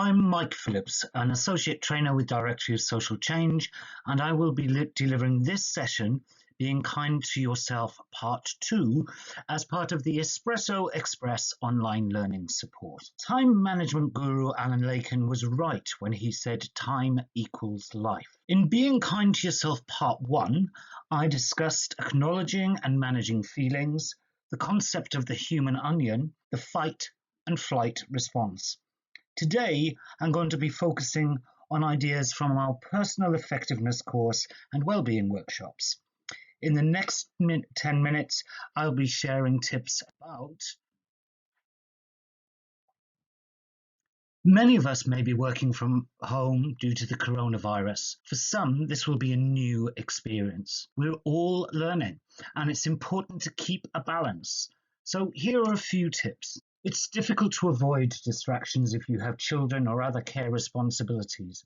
I'm Mike Phillips, an associate trainer with Directory of Social Change, and I will be delivering this session, Being Kind to Yourself, Part 2, as part of the Espresso Express online learning support. Time management guru Alan Lakin was right when he said time equals life. In Being Kind to Yourself, Part 1, I discussed acknowledging and managing feelings, the concept of the human onion, the fight and flight response. Today, I'm going to be focusing on ideas from our personal effectiveness course and wellbeing workshops. In the next 10 minutes, I'll be sharing tips about. Many of us may be working from home due to the coronavirus. For some, this will be a new experience. We're all learning, and it's important to keep a balance. So here are a few tips. It's difficult to avoid distractions if you have children or other care responsibilities.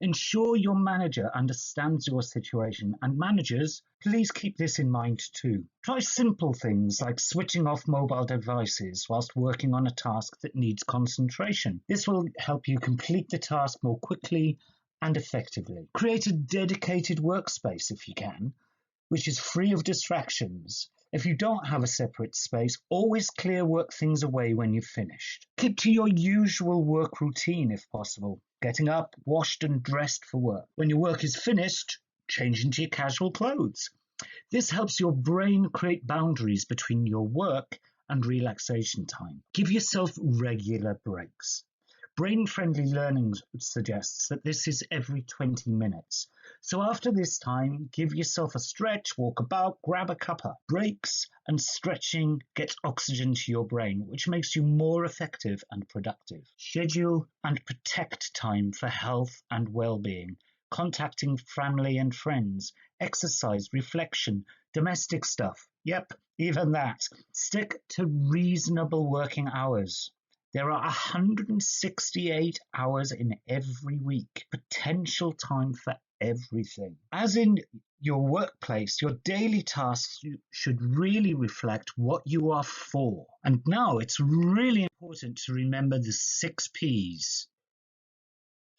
Ensure your manager understands your situation, and managers, please keep this in mind too. Try simple things like switching off mobile devices whilst working on a task that needs concentration. This will help you complete the task more quickly and effectively. Create a dedicated workspace if you can, which is free of distractions. If you don't have a separate space, always clear work things away when you've finished. Keep to your usual work routine if possible, getting up, washed and dressed for work. When your work is finished, change into your casual clothes. This helps your brain create boundaries between your work and relaxation time. Give yourself regular breaks. Brain-friendly learning suggests that this is every 20 minutes. So after this time, give yourself a stretch, walk about, grab a cuppa. Breaks and stretching get oxygen to your brain, which makes you more effective and productive. Schedule and protect time for health and well-being, contacting family and friends, exercise, reflection, domestic stuff. Yep, even that. Stick to reasonable working hours. There are 168 hours in every week, potential time for everything. As in your workplace, your daily tasks should really reflect what you are for. And now it's really important to remember the 6 Ps.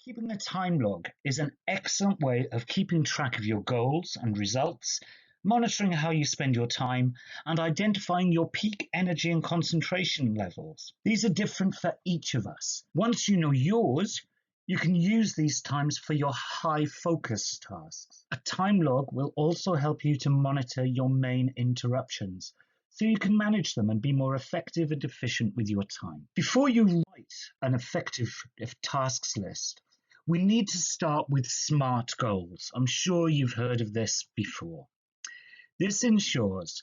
Keeping a time log is an excellent way of keeping track of your goals and results, monitoring how you spend your time, and identifying your peak energy and concentration levels. These are different for each of us. Once you know yours, you can use these times for your high focus tasks. A time log will also help you to monitor your main interruptions, so you can manage them and be more effective and efficient with your time. Before you write an effective tasks list, we need to start with SMART goals. I'm sure you've heard of this before. This ensures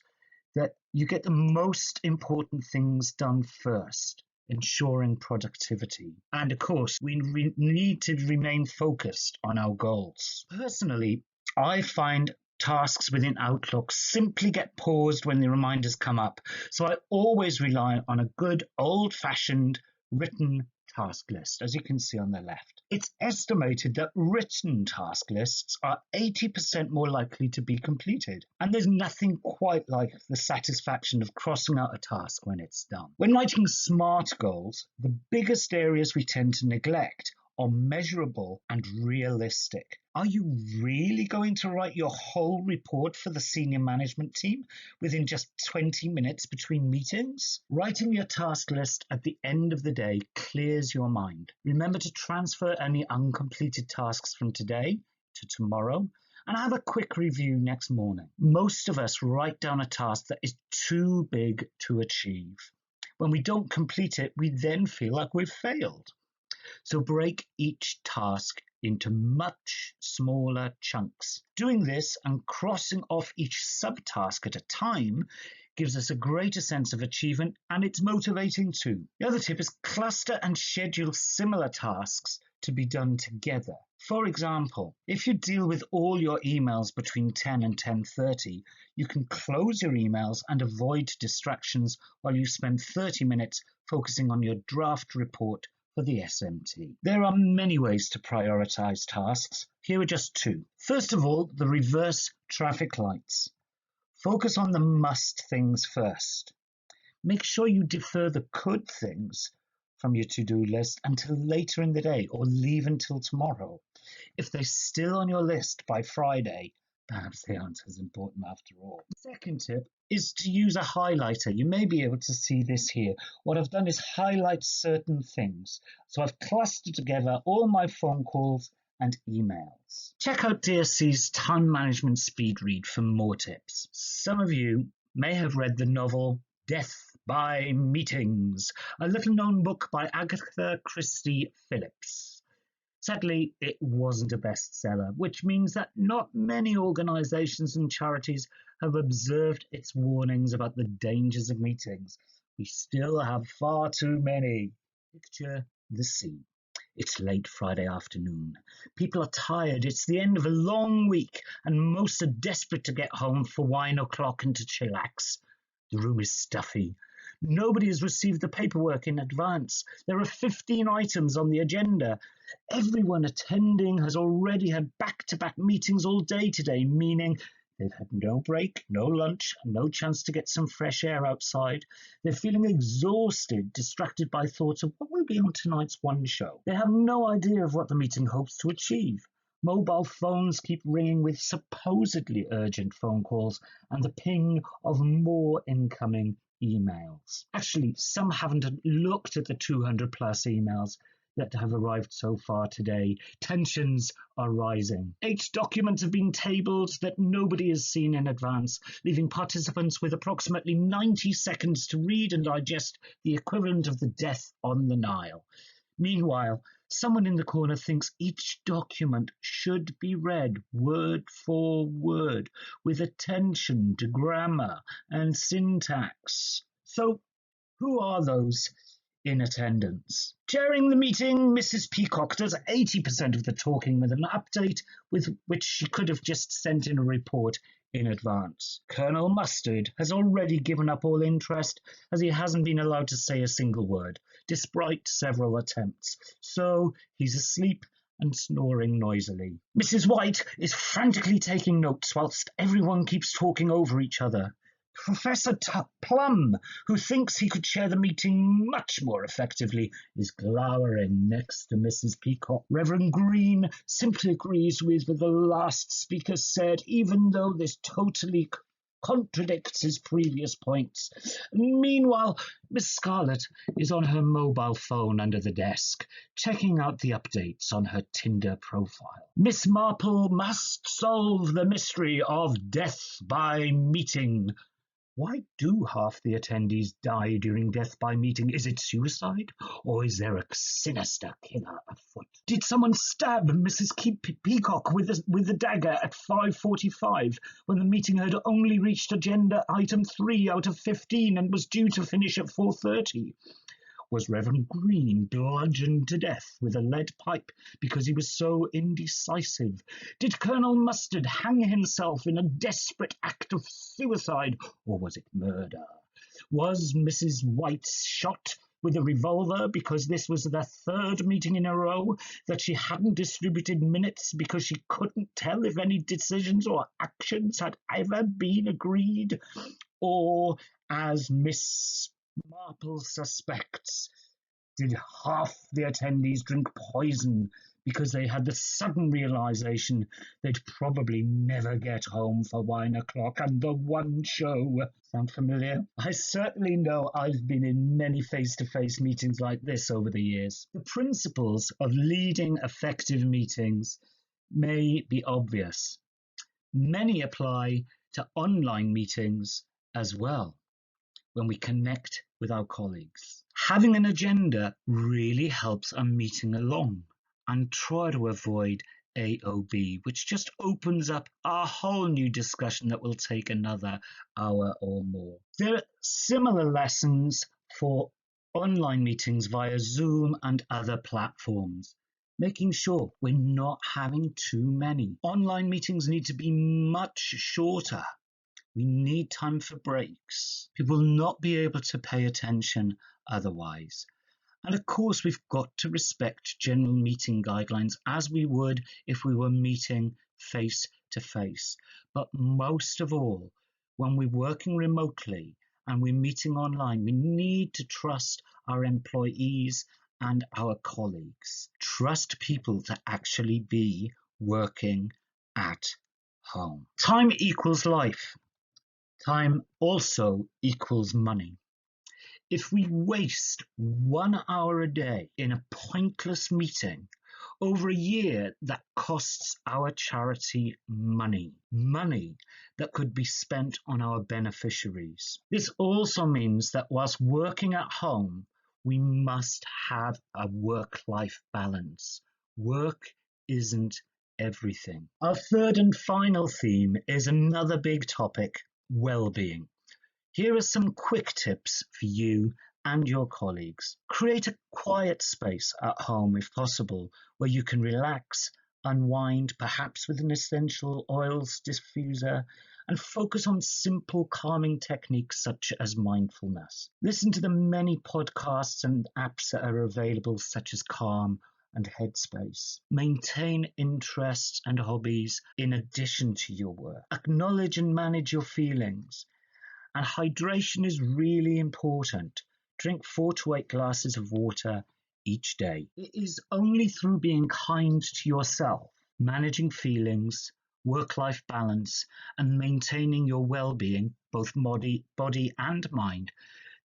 that you get the most important things done first, ensuring productivity. And of course, we need to remain focused on our goals. Personally, I find tasks within Outlook simply get paused when the reminders come up. So I always rely on a good old-fashioned written task list, as you can see on the left. It's estimated that written task lists are 80% more likely to be completed, and there's nothing quite like the satisfaction of crossing out a task when it's done. When writing SMART goals, the biggest areas we tend to neglect are measurable and realistic. Are you really going to write your whole report for the senior management team within just 20 minutes between meetings? Writing your task list at the end of the day clears your mind. Remember to transfer any uncompleted tasks from today to tomorrow and have a quick review next morning. Most of us write down a task that is too big to achieve. When we don't complete it, we then feel like we've failed. So break each task into much smaller chunks. Doing this and crossing off each subtask at a time gives us a greater sense of achievement, and it's motivating too. The other tip is cluster and schedule similar tasks to be done together. For example, if you deal with all your emails between 10 and 10:30, you can close your emails and avoid distractions while you spend 30 minutes focusing on your draft report for the S.M.A.R.T. There are many ways to prioritize tasks. Here are just 2. First of all, the reverse traffic lights. Focus on the must things first. Make sure you defer the could things from your to-do list until later in the day or leave until tomorrow. If they're still on your list by Friday, perhaps they aren't as important after all. The second tip is to use a highlighter. You may be able to see this here. What I've done is highlight certain things. So I've clustered together all my phone calls and emails. Check out DSC's Time Management Speed Read for more tips. Some of you may have read the novel Death by Meetings, a little-known book by Agatha Christie Phillips. Sadly, it wasn't a bestseller, which means that not many organisations and charities have observed its warnings about the dangers of meetings. We still have far too many. Picture the scene. It's late Friday afternoon. People are tired. It's the end of a long week, and most are desperate to get home for wine o'clock and to chillax. The room is stuffy. Nobody has received the paperwork in advance. There are 15 items on the agenda. Everyone attending has already had back-to-back meetings all day today, meaning they've had no break, no lunch, and no chance to get some fresh air outside. They're feeling exhausted, distracted by thoughts of what will be on tonight's one show. They have no idea of what the meeting hopes to achieve. Mobile phones keep ringing with supposedly urgent phone calls and the ping of more incoming emails. Actually, some haven't looked at the 200 plus emails that have arrived so far today. Tensions are rising. 8 documents have been tabled that nobody has seen in advance, leaving participants with approximately 90 seconds to read and digest the equivalent of the Death on the Nile. Meanwhile, someone in the corner thinks each document should be read word for word, with attention to grammar and syntax. So, who are those in attendance? Chairing the meeting, Mrs. Peacock does 80% of the talking with an update with which she could have just sent in a report in advance. Colonel Mustard has already given up all interest as he hasn't been allowed to say a single word, despite several attempts. So he's asleep and snoring noisily. Mrs. White is frantically taking notes whilst everyone keeps talking over each other. Professor Plum, who thinks he could chair the meeting much more effectively, is glowering next to Mrs. Peacock. Reverend Green simply agrees with what the last speaker said, even though this totally contradicts his previous points. Meanwhile, Miss Scarlet is on her mobile phone under the desk, checking out the updates on her Tinder profile. Miss Marple must solve the mystery of death by meeting. Why do half the attendees die during death by meeting? Is it suicide? Or is there a sinister killer afoot? Did someone stab Mrs. Peacock with a dagger at 5:45 when the meeting had only reached agenda item 3 out of 15 and was due to finish at 4:30? Was Reverend Green bludgeoned to death with a lead pipe because he was so indecisive? Did Colonel Mustard hang himself in a desperate act of suicide, or was it murder? Was Mrs. White shot with a revolver because this was the 3rd meeting in a row that she hadn't distributed minutes because she couldn't tell if any decisions or actions had ever been agreed? Or, as Miss Marple suspects, did half the attendees drink poison because they had the sudden realization they'd probably never get home for wine o'clock and the one show? Sound familiar? I certainly know I've been in many face-to-face meetings like this over the years. The principles of leading effective meetings may be obvious. Many apply to online meetings as well, when we connect with our colleagues. Having an agenda really helps a meeting along, and try to avoid AOB, which just opens up a whole new discussion that will take another hour or more. There are similar lessons for online meetings via Zoom and other platforms, making sure we're not having too many. Online meetings need to be much shorter. We need time for breaks. People will not be able to pay attention otherwise. And of course, we've got to respect general meeting guidelines as we would if we were meeting face to face. But most of all, when we're working remotely and we're meeting online, we need to trust our employees and our colleagues. Trust people to actually be working at home. Time equals life. Time also equals money. If we waste 1 hour a day in a pointless meeting, over a year that costs our charity money that could be spent on our beneficiaries. This also means that whilst working at home, we must have a work-life balance. Work isn't everything. Our third and final theme is another big topic, well-being. Here are some quick tips for you and your colleagues. Create a quiet space at home if possible, where you can relax, unwind, perhaps with an essential oils diffuser, and focus on simple calming techniques such as mindfulness. Listen to the many podcasts and apps that are available, such as Calm and Headspace. Maintain interests and hobbies in addition to your work. Acknowledge and manage your feelings. And hydration is really important. Drink 4 to 8 glasses of water each day. It is only through being kind to yourself, managing feelings, work-life balance, and maintaining your well-being, both body and mind,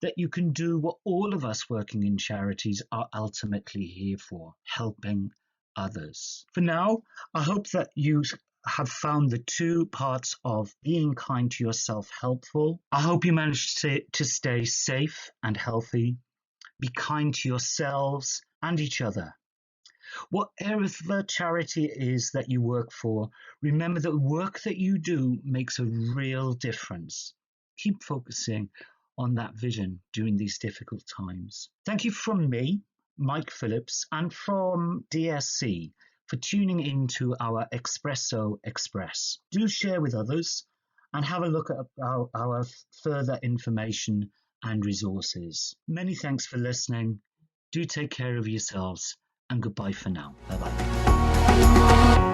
that you can do what all of us working in charities are ultimately here for, helping others. For now, I hope that you have found the 2 parts of being kind to yourself helpful. I hope you managed to stay safe and healthy. Be kind to yourselves and each other. Whatever charity it is that you work for, remember that the work that you do makes a real difference. Keep focusing on that vision during these difficult times. Thank you from me, Mike Phillips, and from DSC for tuning into our Espresso Express. Do share with others and have a look at our further information and resources. Many thanks for listening. Do take care of yourselves, and goodbye for now. Bye-bye.